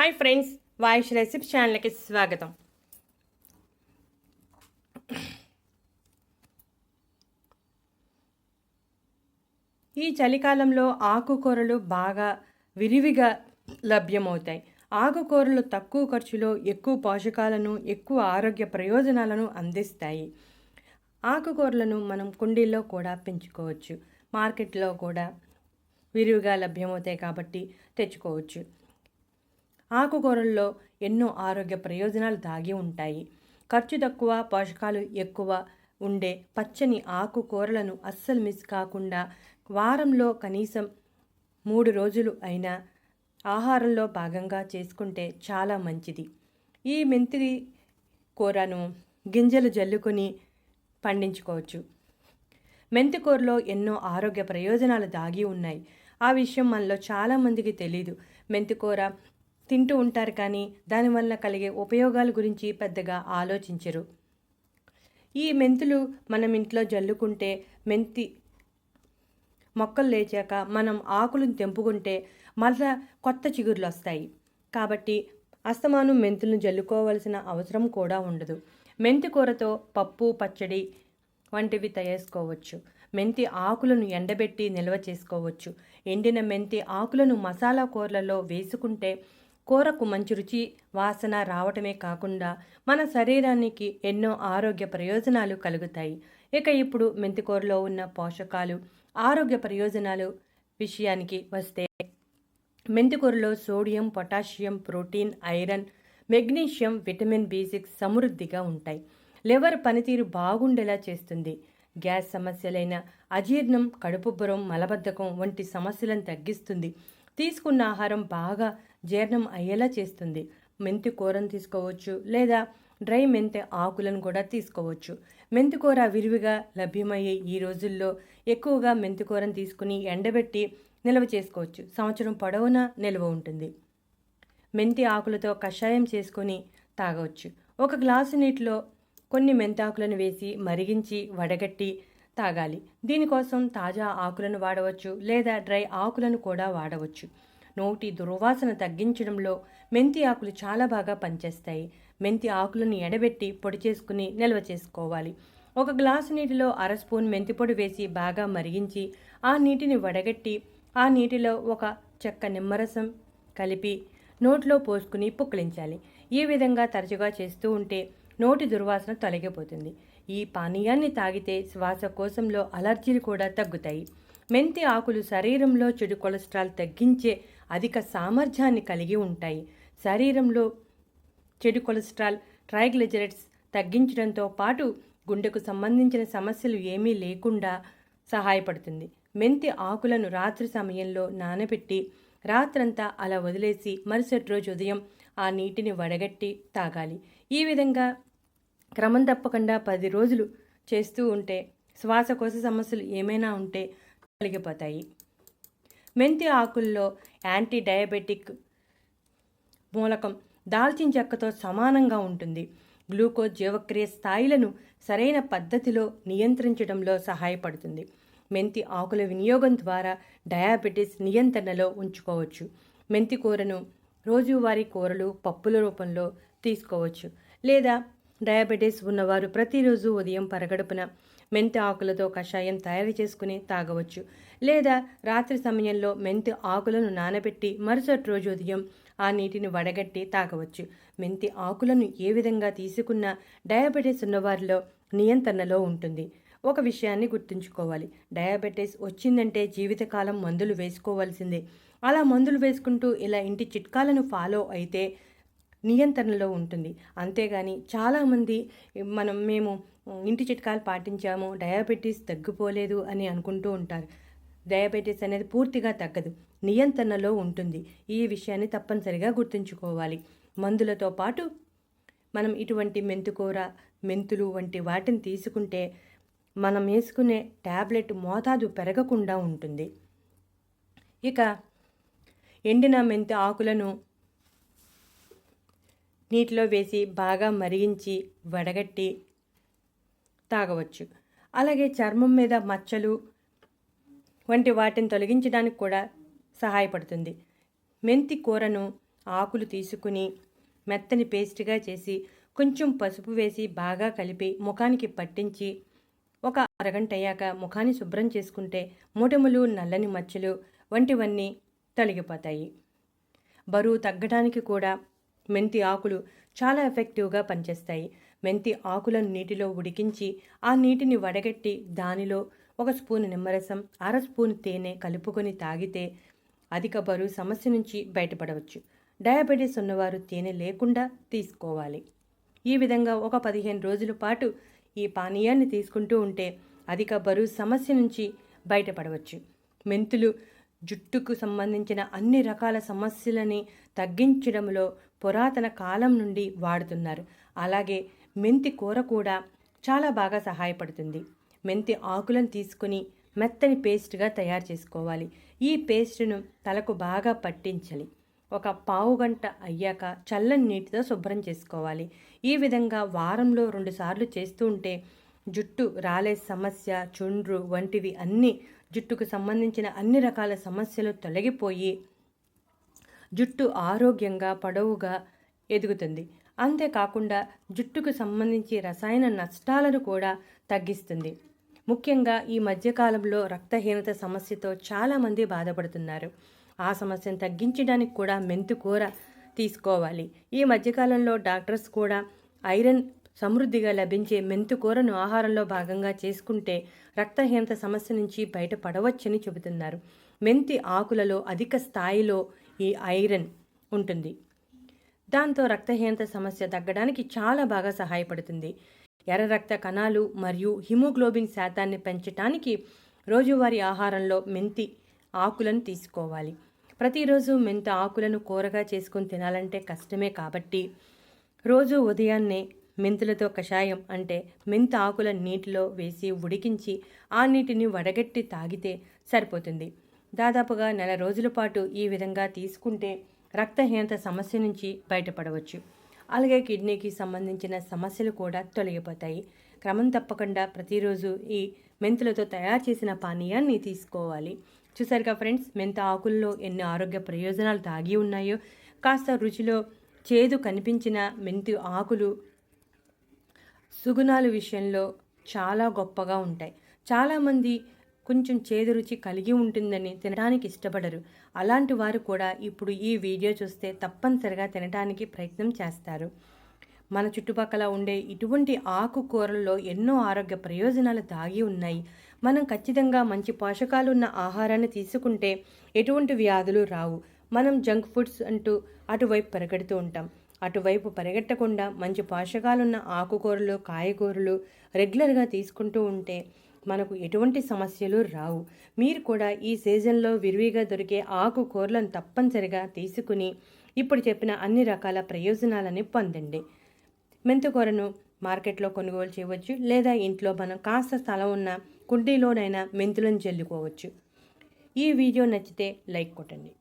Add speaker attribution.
Speaker 1: Hi friends, వాయిష్ recipe ఛానల్కి స్వాగతం. ఈ చలికాలంలో ఆకుకూరలు బాగా విరివిగా లభ్యమవుతాయి. ఆకుకూరలు తక్కువ ఖర్చులో ఎక్కువ పోషకాలను, ఎక్కువ ఆరోగ్య ప్రయోజనాలను అందిస్తాయి. ఆకుకూరలను మనం కుండీల్లో కూడా పెంచుకోవచ్చు. మార్కెట్లో కూడా విరివిగా లభ్యమవుతాయి కాబట్టి తెచ్చుకోవచ్చు. ఆకుకూరల్లో ఎన్నో ఆరోగ్య ప్రయోజనాలు దాగి ఉంటాయి. ఖర్చు తక్కువ, పోషకాలు ఎక్కువ ఉండే పచ్చని ఆకుకూరలను అస్సలు మిస్ కాకుండా వారంలో కనీసం 3 రోజులు అయినా ఆహారంలో భాగంగా చేసుకుంటే చాలా మంచిది. ఈ మెంతి కూరను గింజలు జల్లుకొని పండించుకోవచ్చు. మెంతికూరలో ఎన్నో ఆరోగ్య ప్రయోజనాలు దాగి ఉన్నాయి. ఆ విషయం మనలో చాలామందికి తెలీదు. మెంతికూర తింటూ ఉంటారు కానీ దానివల్ల కలిగే ఉపయోగాల గురించి పెద్దగా ఆలోచించరు. ఈ మెంతులు మనం ఇంట్లో జల్లుకుంటే మెంతి మొక్కలు లేచాక మనం ఆకులను తెంపుకుంటే మళ్ళా కొత్త చిగుర్లు వస్తాయి. కాబట్టి అస్తమానం మెంతులను జల్లుకోవాల్సిన అవసరం కూడా ఉండదు. మెంతి కూరతో పప్పు, పచ్చడి వంటివి చేసుకోవచ్చు. మెంతి ఆకులను ఎండబెట్టి నిల్వ చేసుకోవచ్చు. ఎండిన మెంతి ఆకులను మసాలా కూరలలో వేసుకుంటే కూరకు మంచి రుచి, వాసన రావటమే కాకుండా మన శరీరానికి ఎన్నో ఆరోగ్య ప్రయోజనాలు కలుగుతాయి. ఇక ఇప్పుడు మెంతికూరలో ఉన్న పోషకాలు, ఆరోగ్య ప్రయోజనాలు విషయానికి వస్తే, మెంతికూరలో sodium, potassium, protein, iron, magnesium, vitamin B6 సమృద్ధిగా ఉంటాయి. లివర్ పనితీరు బాగుండేలా చేస్తుంది. గ్యాస్ సమస్యలైన అజీర్ణం, కడుపుబ్బరం, మలబద్ధకం వంటి సమస్యలను తగ్గిస్తుంది. తీసుకున్న ఆహారం బాగా జీర్ణం అయ్యేలా చేస్తుంది. మెంతి కూరను తీసుకోవచ్చు లేదా డ్రై మెంతి ఆకులను కూడా తీసుకోవచ్చు. మెంతికూర విరివిగా లభ్యమయ్యే ఈ రోజుల్లో ఎక్కువగా మెంతికూరను తీసుకుని ఎండబెట్టి నిల్వ చేసుకోవచ్చు. సంవత్సరం పొడవునా నిల్వ ఉంటుంది. మెంతి ఆకులతో కషాయం చేసుకొని తాగవచ్చు. 1 గ్లాసు నీటిలో కొన్ని మెంతాకులను వేసి మరిగించి వడగట్టి తాగాలి. దీనికోసం తాజా ఆకులను వాడవచ్చు లేదా డ్రై ఆకులను కూడా వాడవచ్చు. నోటి దుర్వాసన తగ్గించడంలో మెంతి ఆకులు చాలా బాగా పనిచేస్తాయి. మెంతి ఆకులను ఎడబెట్టి పొడి చేసుకుని నిల్వ చేసుకోవాలి. 1 గ్లాసు నీటిలో 1/2 స్పూన్ మెంతి పొడి వేసి బాగా మరిగించి ఆ నీటిని వడగట్టి ఆ నీటిలో 1 చెక్క నిమ్మరసం కలిపి నోట్లో పోసుకుని పుక్కిలించాలి. ఈ విధంగా తరచుగా చేస్తూ ఉంటే నోటి దుర్వాసన తొలగిపోతుంది. ఈ పానీయాన్ని తాగితే శ్వాసకోశంలో అలర్జీలు కూడా తగ్గుతాయి. మెంతి ఆకులు శరీరంలో చెడు కొలెస్ట్రాల్ తగ్గించే అధిక సామర్థ్యాన్ని కలిగి ఉంటాయి. శరీరంలో చెడు కొలెస్ట్రాల్, ట్రైగ్లిజరైడ్స్ తగ్గించడంతో పాటు గుండెకు సంబంధించిన సమస్యలు ఏమీ లేకుండా సహాయపడుతుంది. మెంతి ఆకులను రాత్రి సమయంలో నానబెట్టి రాత్రంతా అలా వదిలేసి మరుసటి రోజు ఉదయం ఆ నీటిని వడగట్టి తాగాలి. ఈ విధంగా క్రమం తప్పకుండా 10 రోజులు చేస్తూ ఉంటే శ్వాసకోశ సమస్యలు ఏమైనా ఉంటే తొలగిపోతాయి. మెంతి ఆకుల్లో యాంటీ డయాబెటిక్ మూలకం దాల్చిన చెక్కతో సమానంగా ఉంటుంది. గ్లూకోజ్ జీవక్రియ స్థాయిలను సరైన పద్ధతిలో నియంత్రించడంలో సహాయపడుతుంది. మెంతి ఆకుల వినియోగం ద్వారా డయాబెటీస్ నియంత్రణలో ఉంచుకోవచ్చు. మెంతి కూరను రోజువారీ కూరలు, పప్పుల రూపంలో తీసుకోవచ్చు లేదా డయాబెటీస్ ఉన్నవారు ప్రతిరోజు ఉదయం పరగడుపున మెంతి ఆకులతో కషాయం తయారు చేసుకుని తాగవచ్చు. లేదా రాత్రి సమయంలో మెంతి ఆకులను నానబెట్టి మరుసటి రోజు ఉదయం ఆ నీటిని వడగట్టి తాగవచ్చు. మెంతి ఆకులను ఏ విధంగా తీసుకున్నా డయాబెటీస్ ఉన్నవారిలో నియంత్రణలో ఉంటుంది. ఒక విషయాన్ని గుర్తుంచుకోవాలి, డయాబెటీస్ వచ్చిందంటే జీవితకాలం మందులు వేసుకోవాల్సిందే. అలా మందులు వేసుకుంటూ ఇలా ఇంటి చిట్కాలను ఫాలో అయితే నియంత్రణలో ఉంటుంది. అంతేగాని చాలామంది మేము ఇంటి చిట్కాలు పాటించాము, డయాబెటీస్ తగ్గిపోలేదు అని అనుకుంటూ ఉంటారు. డయాబెటీస్ అనేది పూర్తిగా తగ్గదు, నియంత్రణలో ఉంటుంది. ఈ విషయాన్ని తప్పనిసరిగా గుర్తుంచుకోవాలి. మందులతో పాటు మనం ఇటువంటి మెంతికూర, మెంతులు వంటి వాటిని తీసుకుంటే మనం వేసుకునే ట్యాబ్లెట్ మోతాదు పెరగకుండా ఉంటుంది. ఇక ఎండిన మెంతి ఆకులను నీటిలో వేసి బాగా మరిగించి వడగట్టి తాగవచ్చు. అలాగే చర్మం మీద మచ్చలు వంటి వాటిని తొలగించడానికి కూడా సహాయపడుతుంది. మెంతి కూరను ఆకులు తీసుకుని మెత్తని పేస్ట్గా చేసి కొంచెం పసుపు వేసి బాగా కలిపి ముఖానికి పట్టించి ఒక అరగంట అయ్యాక ముఖాన్ని శుభ్రం చేసుకుంటే మొటిమలు, నల్లని మచ్చలు వంటివన్నీ తొలగిపోతాయి. బరువు తగ్గడానికి కూడా మెంతి ఆకులు చాలా ఎఫెక్టివ్గా పనిచేస్తాయి. మెంతి ఆకులను నీటిలో ఉడికించి ఆ నీటిని వడగట్టి దానిలో 1 స్పూను నిమ్మరసం, అర స్పూను తేనె కలుపుకొని తాగితే అధిక బరువు సమస్య నుంచి బయటపడవచ్చు. డయాబెటీస్ ఉన్నవారు తేనె లేకుండా తీసుకోవాలి. ఈ విధంగా ఒక 15 రోజుల పాటు ఈ పానీయాన్ని తీసుకుంటూ ఉంటే అధిక బరువు సమస్య నుంచి బయటపడవచ్చు. మెంతులు జుట్టుకు సంబంధించిన అన్ని రకాల సమస్యలని తగ్గించడంలో పురాతన కాలం నుండి వాడుతున్నారు. అలాగే మెంతి కూర కూడా చాలా బాగా సహాయపడుతుంది. మెంతి ఆకులను తీసుకుని మెత్తని పేస్ట్గా తయారు చేసుకోవాలి. ఈ పేస్ట్ను తలకు బాగా పట్టించాలి. ఒక పావు గంట అయ్యాక చల్లని నీటితో శుభ్రం చేసుకోవాలి. ఈ విధంగా వారంలో 2 సార్లు చేస్తూ ఉంటే జుట్టు రాలే సమస్య, చుండ్రు వంటివి అన్నీ జుట్టుకు సంబంధించిన అన్ని రకాల సమస్యలు తొలగిపోయి జుట్టు ఆరోగ్యంగా పొడవుగా ఎదుగుతుంది. అంతేకాకుండా జుట్టుకు సంబంధించి రసాయన నష్టాలను కూడా తగ్గిస్తుంది. ముఖ్యంగా ఈ మధ్యకాలంలో రక్తహీనత సమస్యతో చాలామంది బాధపడుతున్నారు. ఆ సమస్యను తగ్గించడానికి కూడా మెంతి కూర తీసుకోవాలి. ఈ మధ్యకాలంలో డాక్టర్స్ కూడా ఐరన్ సమృద్ధిగా లభించే మెంతి కూరను ఆహారంలో భాగంగా చేసుకుంటే రక్తహీనత సమస్య నుంచి బయటపడవచ్చని చెబుతున్నారు. మెంతి ఆకులలో అధిక స్థాయిలో ఈ ఐరన్ ఉంటుంది. దాంతో రక్తహీనత సమస్య తగ్గడానికి చాలా బాగా సహాయపడుతుంది. ఎర్ర రక్త కణాలు మరియు హిమోగ్లోబిన్ శాతాన్ని పెంచడానికి రోజువారీ ఆహారంలో మెంతి ఆకులను తీసుకోవాలి. ప్రతిరోజు మెంతి ఆకులను కూరగా చేసుకొని తినాలంటే కష్టమే కాబట్టి రోజు ఉదయాన్నే మెంతులతో కషాయం అంటే మెంతి ఆకుల నీటిలో వేసి ఉడికించి ఆ నీటిని వడగట్టి తాగితే సరిపోతుంది. దాదాపుగా 1 రోజుల పాటు ఈ విధంగా తీసుకుంటే రక్తహీనత సమస్య నుంచి బయటపడవచ్చు. అలాగే కిడ్నీకి సంబంధించిన సమస్యలు కూడా తొలగిపోతాయి. క్రమం తప్పకుండా ప్రతిరోజు ఈ మెంతులతో తయారు చేసిన పానీయాన్ని తీసుకోవాలి. చూసారుగా ఫ్రెండ్స్, మెంతి ఆకుల్లో ఎన్ని ఆరోగ్య ప్రయోజనాలు దాగి ఉన్నాయో. కాస్త రుచిలో చేదు కనిపించిన మెంతి ఆకులు సుగుణాల విషయంలో చాలా గొప్పగా ఉంటాయి. చాలామంది కొంచెం చేదు రుచి కలిగి ఉంటుందని తినడానికి ఇష్టపడరు. అలాంటి వారు కూడా ఇప్పుడు ఈ వీడియో చూస్తే తప్పనిసరిగా తినడానికి ప్రయత్నం చేస్తారు. మన చుట్టుపక్కల ఉండే ఇటువంటి ఆకుకూరల్లో ఎన్నో ఆరోగ్య ప్రయోజనాలు దాగి ఉన్నాయి. మనం ఖచ్చితంగా మంచి పోషకాలు ఉన్న ఆహారాన్ని తీసుకుంటే ఎటువంటి వ్యాధులు రావు. మనం జంక్ ఫుడ్స్ అంటూ అటువైపు పరిగెడుతూ ఉంటాం. అటువైపు పరిగెట్టకుండా మంచి పోషకాలున్న ఆకుకూరలు, కాయగూరలు రెగ్యులర్గా తీసుకుంటూ ఉంటే మనకు ఎటువంటి సమస్యలు రావు. మీరు కూడా ఈ సీజన్లో విరివిగా దొరికే ఆకుకూరలను తప్పనిసరిగా తీసుకుని ఇప్పుడు చెప్పిన అన్ని రకాల ప్రయోజనాలని పొందండి. మెంతికూరను మార్కెట్లో కొనుగోలు చేయవచ్చు, లేదా ఇంట్లో మనం కాస్త స్థలం ఉన్న కుండీలోనైనా మెంతులను జల్లుకోవచ్చు. ఈ వీడియో నచ్చితే లైక్ కొట్టండి.